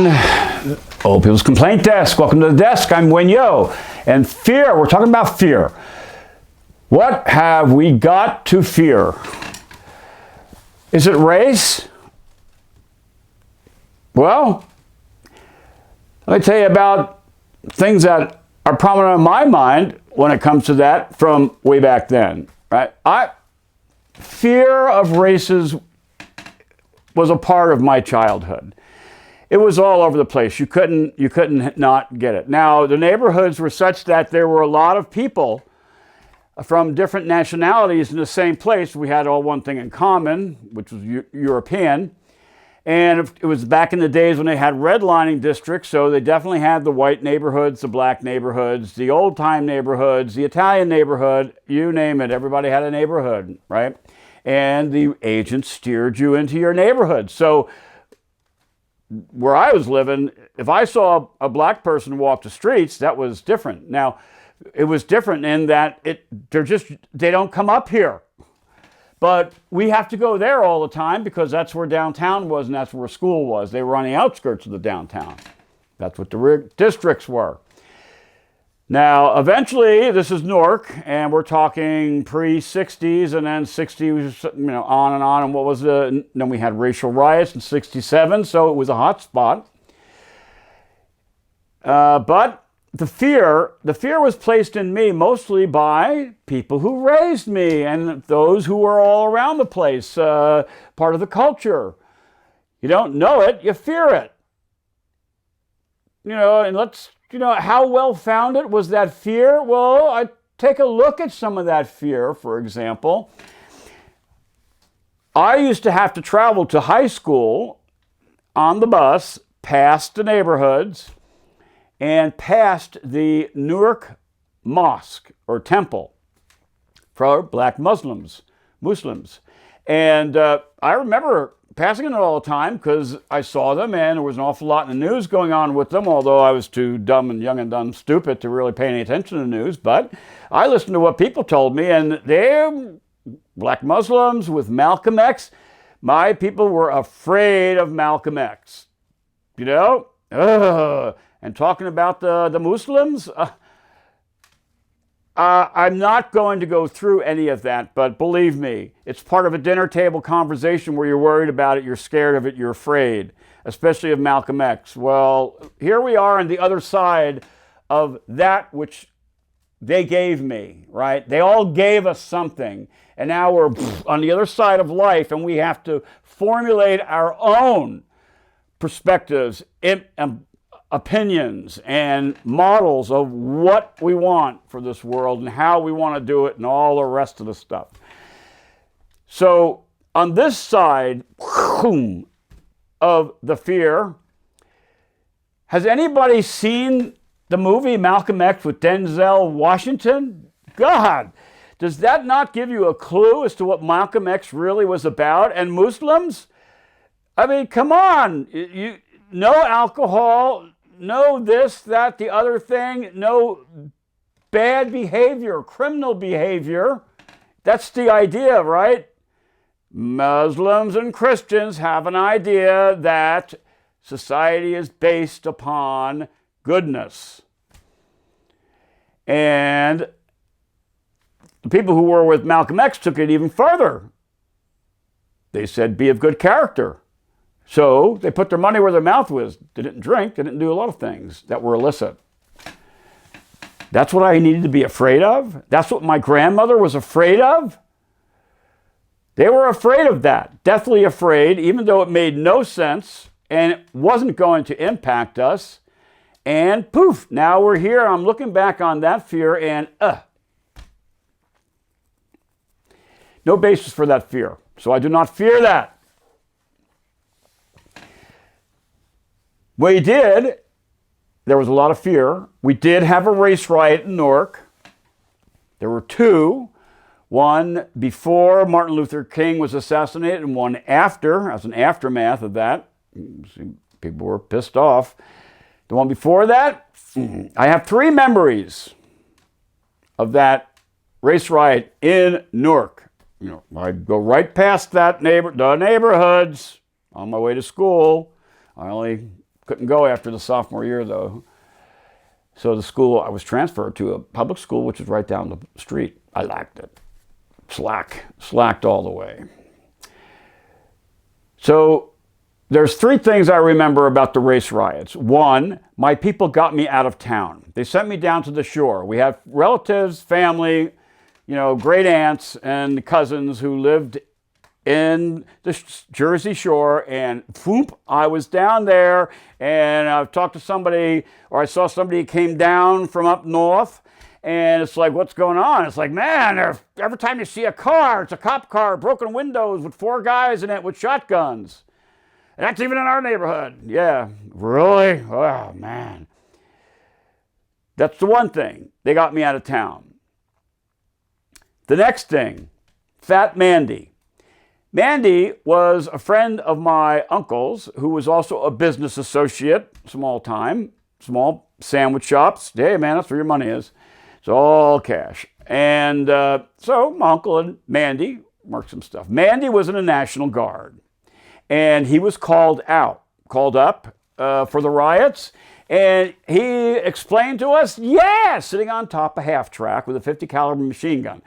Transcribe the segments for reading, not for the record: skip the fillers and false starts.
everyone. Old People's Complaint Desk. Welcome to the desk. I'm Wen Yo. And fear, we're talking about fear. What have we got to fear? Is it race? Well, let me tell you about things that are prominent in my mind when it comes to that from way back then, right? Fear of races was a part of my childhood. It was all over the place. You couldn't not get it. Now, the neighborhoods were such that there were a lot of people from different nationalities in the same place. We had all one thing in common, which was European. And it was back in the days when they had redlining districts, so they definitely had the white neighborhoods, the black neighborhoods, the old-time neighborhoods, the Italian neighborhood, you name it. Everybody had a neighborhood, right? And the agent steered you into your neighborhood. So where I was living, if I saw a black person walk the streets, that was different. Now, it was different in that they don't come up here. But we have to go there all the time because that's where downtown was and that's where school was. They were on the outskirts of the downtown. That's what the districts were. Now, eventually, this is Newark, and we're talking pre-60s and then 60s, on and on. And what was then we had racial riots in 67, so it was a hot spot. But the fear was placed in me mostly by people who raised me and those who were all around the place, part of the culture. You don't know it, you fear it. And how well-founded was that fear? Well, I take a look at some of that fear, for example. I used to have to travel to high school on the bus, past the neighborhoods, and past the Newark mosque or temple for black Muslims. And I remember passing it all the time because I saw them and there was an awful lot in the news going on with them, although I was too young and dumb stupid to really pay any attention to the news. But I listened to what people told me, and they're black Muslims with Malcolm X. My people were afraid of Malcolm X. And talking about the Muslims, I'm not going to go through any of that, but believe me, it's part of a dinner table conversation where you're worried about it, you're scared of it, you're afraid, especially of Malcolm X. Well, here we are on the other side of that which they gave me, right? They all gave us something, and now we're on the other side of life, and we have to formulate our own perspectives, opinions and models of what we want for this world and how we want to do it and all the rest of the stuff. So on this side of the fear, has anybody seen the movie Malcolm X with Denzel Washington? God, does that not give you a clue as to what Malcolm X really was about? And Muslims? I mean, come on. No alcohol, no this, that, the other thing, no bad behavior, criminal behavior. That's the idea, right? Muslims and Christians have an idea that society is based upon goodness. And the people who were with Malcolm X took it even further. They said, be of good character. So they put their money where their mouth was. They didn't drink. They didn't do a lot of things that were illicit. That's what I needed to be afraid of. That's what my grandmother was afraid of. They were afraid of that, deathly afraid, even though it made no sense and it wasn't going to impact us. And poof, now we're here. I'm looking back on that fear and no basis for that fear. So I do not fear that. There was a lot of fear. We did have a race riot in Newark. There were two. One before Martin Luther King was assassinated and one after, as an aftermath of that. People were pissed off. The one before that, I have 3 memories of that race riot in Newark. I'd go right past the neighborhoods on my way to school. I only Couldn't go after the sophomore year, though. So the school, I was transferred to a public school, which was right down the street. I liked it. Slacked all the way. So there's three things I remember about the race riots. One, my people got me out of town. They sent me down to the shore. We had relatives, family, great aunts and cousins who lived in the Jersey Shore, and whoop, I was down there, and I've talked to somebody, or I saw somebody who came down from up north, and it's like, what's going on? It's like, man, every time you see a car, it's a cop car, broken windows with 4 guys in it with shotguns. And that's even in our neighborhood. Yeah, really? Oh, man. That's the one thing. They got me out of town. The next thing, Fat Mandy. Mandy was a friend of my uncle's who was also a business associate, small sandwich shops. Hey, man, that's where your money is. It's all cash. And so my uncle and Mandy worked some stuff. Mandy was in the National Guard, and he was called up for the riots. And he explained to us, sitting on top of half track with a 50 caliber machine gun.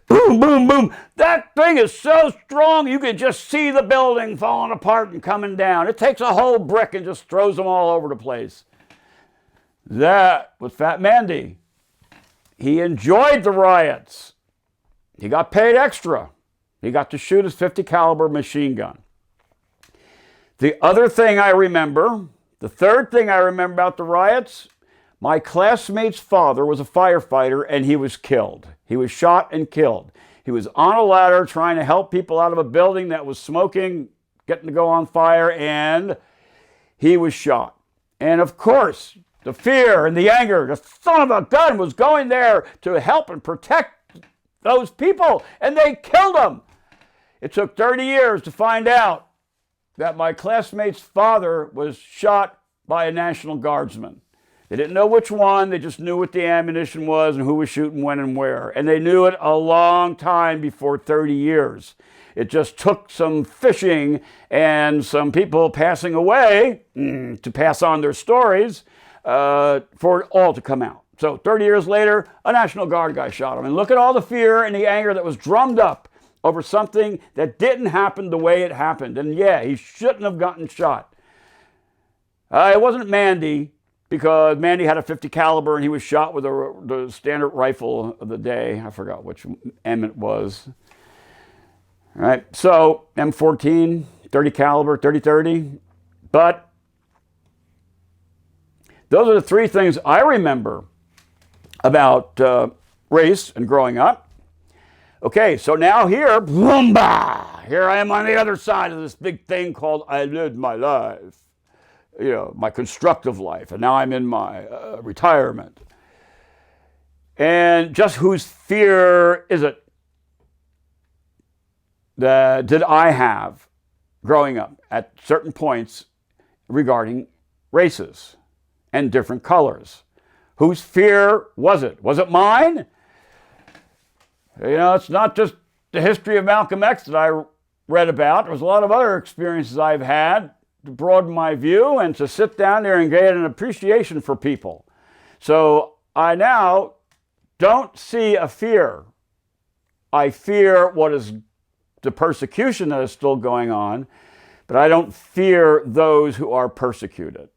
Boom, boom, boom. That thing is so strong you can just see the building falling apart and coming down. It takes a whole brick and just throws them all over the place. That was Fat Mandy. He enjoyed the riots. He got paid extra. He got to shoot his 50 caliber machine gun. The other thing I remember, the third thing I remember about the riots, my classmate's father was a firefighter and he was killed. He was shot and killed. He was on a ladder trying to help people out of a building that was smoking, getting to go on fire, and he was shot. And of course, the fear and the anger, the son of a gun was going there to help and protect those people, and they killed him. It took 30 years to find out that my classmate's father was shot by a National Guardsman. They didn't know which one, they just knew what the ammunition was and who was shooting when and where. And they knew it a long time before 30 years. It just took some fishing and some people passing away to pass on their stories for it all to come out. So 30 years later, a National Guard guy shot him. And look at all the fear and the anger that was drummed up over something that didn't happen the way it happened. And he shouldn't have gotten shot. It wasn't Mandy, because Mandy had a 50 caliber and he was shot with the standard rifle of the day. I forgot which M it was. All right, so M14, 30 caliber, 30-30. But those are the three things I remember about race and growing up. Okay, so now here, boomba! Here I am on the other side of this big thing called I lived my life. My constructive life. And now I'm in my retirement. And just whose fear is it that did I have growing up at certain points regarding races and different colors? Whose fear was it? Was it mine? It's not just the history of Malcolm X that I read about. There was a lot of other experiences I've had to broaden my view and to sit down there and get an appreciation for people. So I now don't see a fear. I fear what is the persecution that is still going on, but I don't fear those who are persecuted.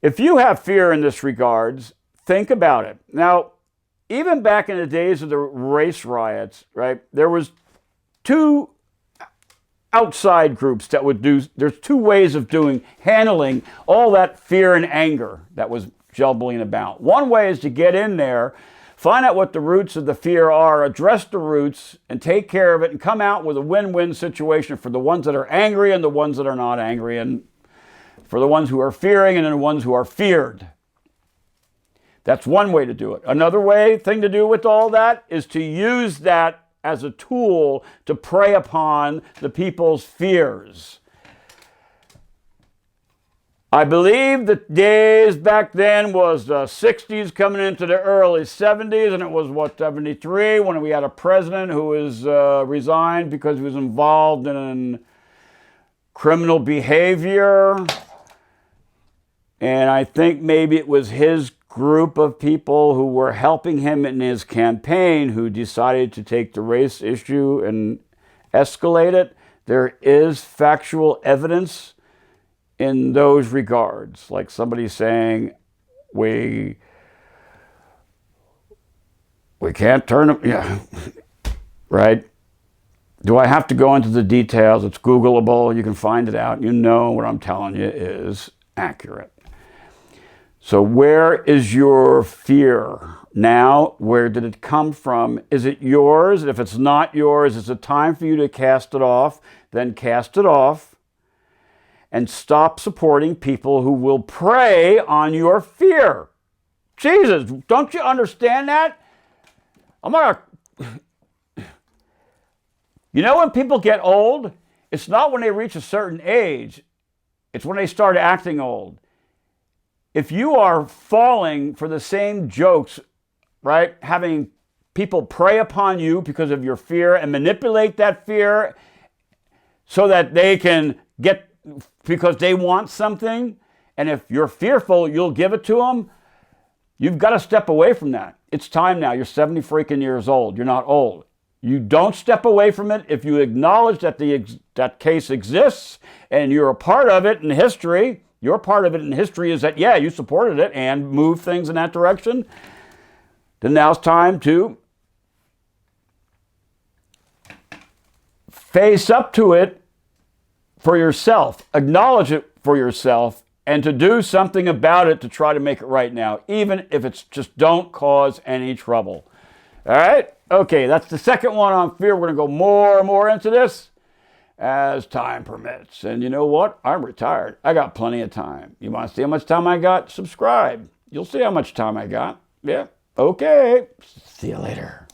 If you have fear in this regards, think about it. Now, even back in the days of the race riots, right, there was 2 outside groups that would do, there's 2 ways of handling all that fear and anger that was jumbling about. One way is to get in there, find out what the roots of the fear are, address the roots, and take care of it, and come out with a win-win situation for the ones that are angry and the ones that are not angry, and for the ones who are fearing and the ones who are feared. That's one way to do it. Another thing to do with all that is to use that as a tool to prey upon the people's fears. I believe the days back then was the 60s coming into the early 70s, and it was, 73, when we had a president who was resigned because he was involved in criminal behavior. And I think maybe it was his group of people who were helping him in his campaign who decided to take the race issue and escalate it. There is factual evidence in those regards, like somebody saying, we can't turn them, yeah, right? Do I have to go into the details? It's Googleable. You can find it out. You know what I'm telling you is accurate. So where is your fear now? Where did it come from? Is it yours? If it's not yours, it's a time for you to cast it off. Then cast it off and stop supporting people who will prey on your fear. Jesus, don't you understand that? You know when people get old? It's not when they reach a certain age. It's when they start acting old. If you are falling for the same jokes, right? Having people prey upon you because of your fear and manipulate that fear so that they can get, because they want something. And if you're fearful, you'll give it to them. You've got to step away from that. It's time now. You're 70 freaking years old. You're not old. You don't step away from it if you acknowledge that that case exists and you're a part of it in history. Your part of it in history is that, yeah, you supported it and moved things in that direction. Then now it's time to face up to it for yourself, acknowledge it for yourself, and to do something about it to try to make it right now, even if it's just don't cause any trouble. All right? Okay, that's the second one on fear. We're going to go more and more into this as time permits. And you know what? I'm retired. I got plenty of time. You want to see how much time I got? Subscribe. You'll see how much time I got. Yeah. Okay. See you later.